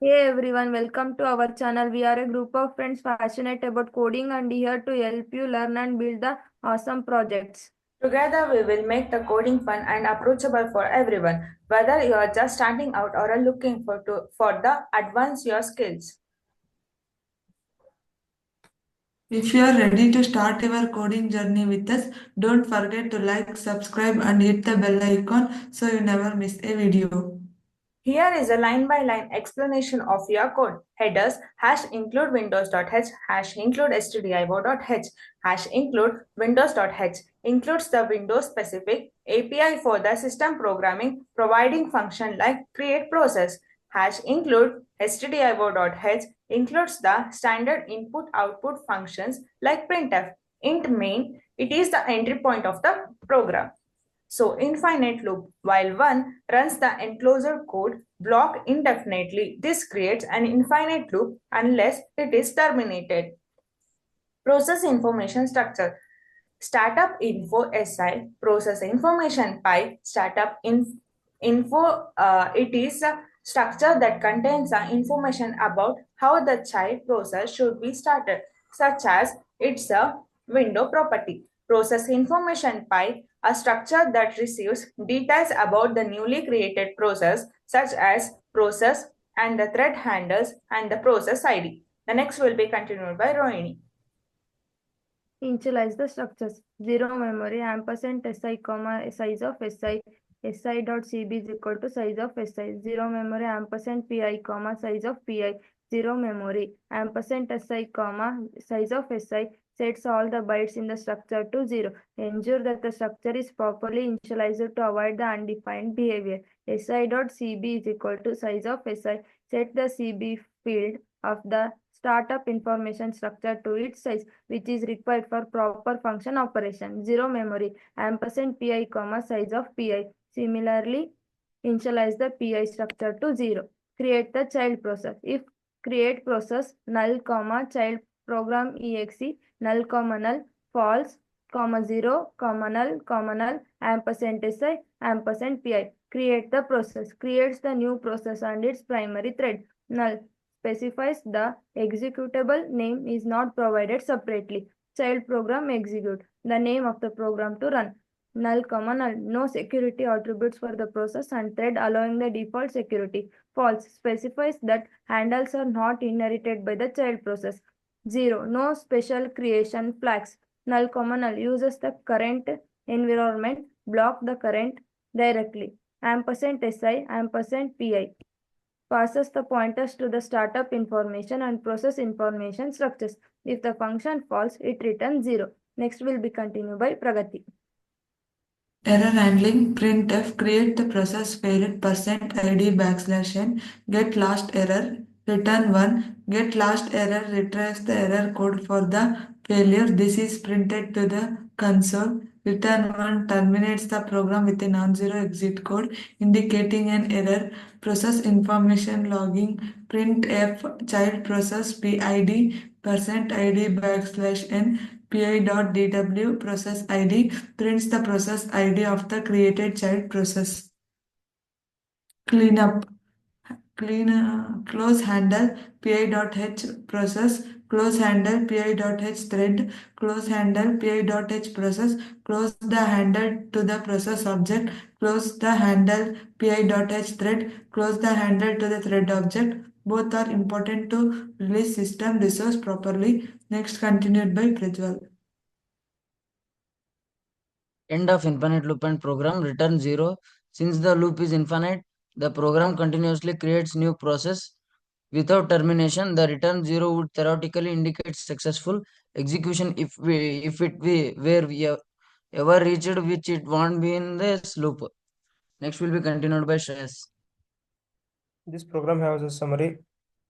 Hey everyone, welcome to our channel. We are a group of friends passionate about coding and here to help you learn and build the awesome projects. Together, we will make the coding fun and approachable for everyone, whether you are just starting out or are looking for the advance your skills. If you are ready to start your coding journey with us, don't forget to like, subscribe, and hit the bell icon so you never miss a video. Here is a line-by-line explanation of your code. Headers #include windows.h #include stdio.h #include windows.h includes the Windows specific API for the system programming, providing function like create process. #include stdio.h includes the standard input output functions like printf. Int main, it is the entry point of the program. So infinite loop, while one runs the enclosure code block indefinitely, this creates an infinite loop unless it is terminated. Process information structure. Startup info SI, process information pipe, info, it is a structure that contains the information about how the child process should be started, such as it's a window property. Process information pipe, a structure that receives details about the newly created process, such as process and the thread handles and the process ID. The next will be continued by Rohini. Initialize the structures. 0 memory ampersand si comma size of si. Si.cb is equal to size of si. 0 memory ampersand pi comma size of pi. 0 memory ampersand si comma size of si sets all the bytes in the structure to 0. Ensure that the structure is properly initialized to avoid the undefined behavior. Si.cb is equal to size of si. Set the cb field of the startup information structure to its size, which is required for proper function operation. 0 memory ampersand pi comma size of pi. Similarly, initialize the pi structure to 0. Create the child process. If create process null comma child program exe null comma null false comma 0 comma null ampersand si ampersand pi. Create the process. Creates the new process and its primary thread. Null specifies the executable name is not provided separately. Child program execute. The name of the program to run. Null comma null. No security attributes for the process and thread allowing the default security. False specifies that handles are not inherited by the child process. 0. No special creation flags. Null comma null uses the current environment. Block the current directly. Ampersand si ampersand pi passes the pointers to the startup information and process information structures. If the function false, it returns 0. Next will be continued by Pragati. Error handling printf create the process failed %id \n get last error return 1 get last error retrieves the error code for the failure. This is printed to the console. Return 1 terminates the program with a non-zero exit code indicating an error. Process information logging printf child process PID %id \n pi.dw process ID prints the process ID of the created child process. Cleanup. Close handle pi.h process close handle pi.h thread close handle pi.h process close the handle to the process object close the handle pi.h thread close the handle to the thread object. Both are important to release system resource properly. Next continued by Prajwal. End of infinite loop and program return 0. Since the loop is infinite, the program continuously creates new process without termination. The return 0 would theoretically indicate successful execution if it were we ever reached which it won't be in this loop. Next will be continued by Shreyas. This program has a summary.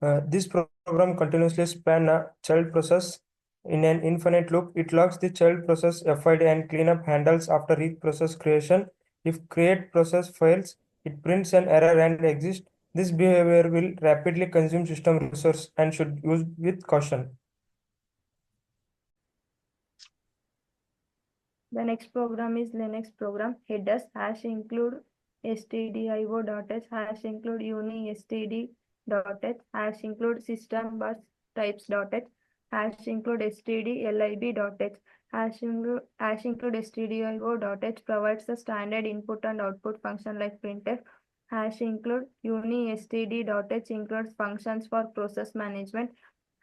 This program continuously span a child process in an infinite loop. It logs the child process FID and cleanup handles after each process creation. If create process fails, it prints an error and exits. This behavior will rapidly consume system resource and should use with caution. The next program is Linux program. Headers #include stdio.h #include uni std dot h, hash include system bus types dot h, hash include std lib dot h, hash include stdio dot h provides the standard input and output function like printf. Hash include uni_std dot h includes functions for process management.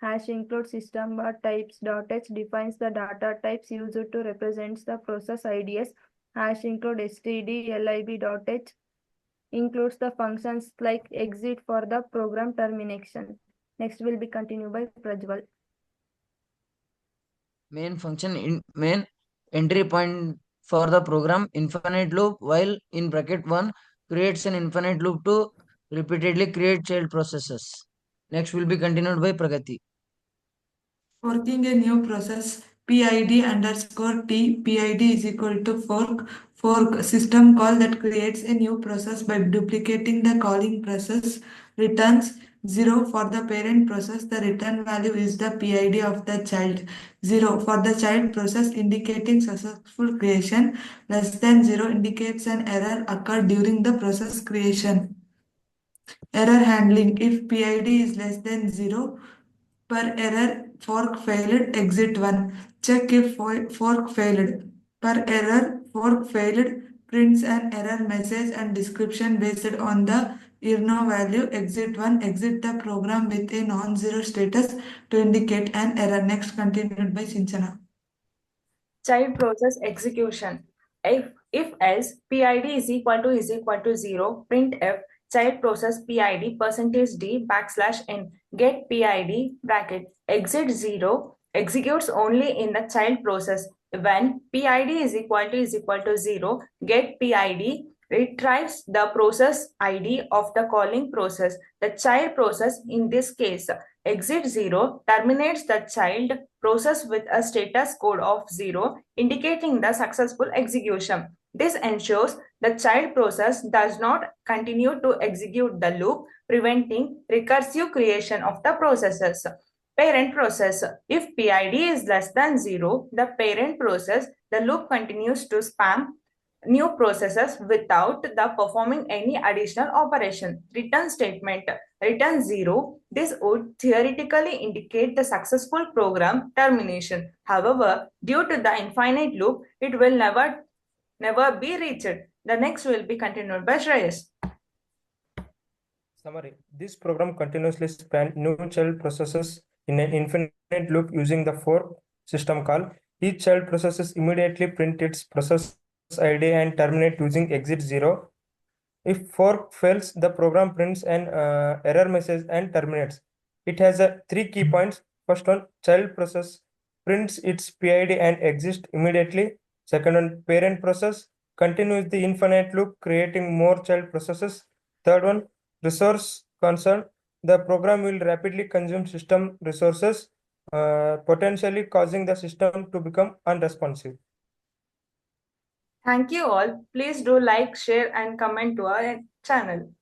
Hash include system bar types dot h defines the data types used to represent the process IDs. Hash include std_lib dot h includes the functions like exit for the program termination. Next will be continued by Prajwal. Main entry point for the program infinite loop, while in bracket 1 creates an infinite loop to repeatedly create child processes. Next will be continued by Pragati. Forking a new process, PID underscore T, PID is equal to fork system call that creates a new process by duplicating the calling process, returns 0 for the parent process. The return value is the PID of the child. 0 for the child process indicating successful creation. Less than 0 indicates an error occurred during the process creation. Error handling. If PID is less than 0, per error fork failed, exit 1. Check if fork failed. Per error fork failed prints an error message and description based on the IRNO value. Exit 1. Exit the program with a non-zero status to indicate an error. Next continued by Sinchana. Child process execution. If else PID is equal to 0, printf child process PID %d \n get PID bracket exit 0 executes only in the child process. When PID is equal to 0, get PID retrieves the process ID of the calling process. The child process in this case exit 0 terminates the child process with a status code of 0, indicating the successful execution. This ensures the child process does not continue to execute the loop, preventing recursive creation of the processes. Parent process. If PID is less than 0, the parent process, the loop continues to spam new processes without the performing any additional operation. Return statement. Return 0. This would theoretically indicate the successful program termination. However, due to the infinite loop, it will never be reached. The next will be continued by Shreyas. Summary. This program continuously spans new child processes in an infinite loop using the fork system call. Each child process immediately print its process ID and terminate using exit 0. If fork fails, the program prints an error message and terminates. It has three key points. First one, child process prints its PID and exits immediately. Second one, parent process continues the infinite loop, creating more child processes. Third one, resource concern. The program will rapidly consume system resources, potentially causing the system to become unresponsive. Thank you all. Please do like, share, and comment to our channel.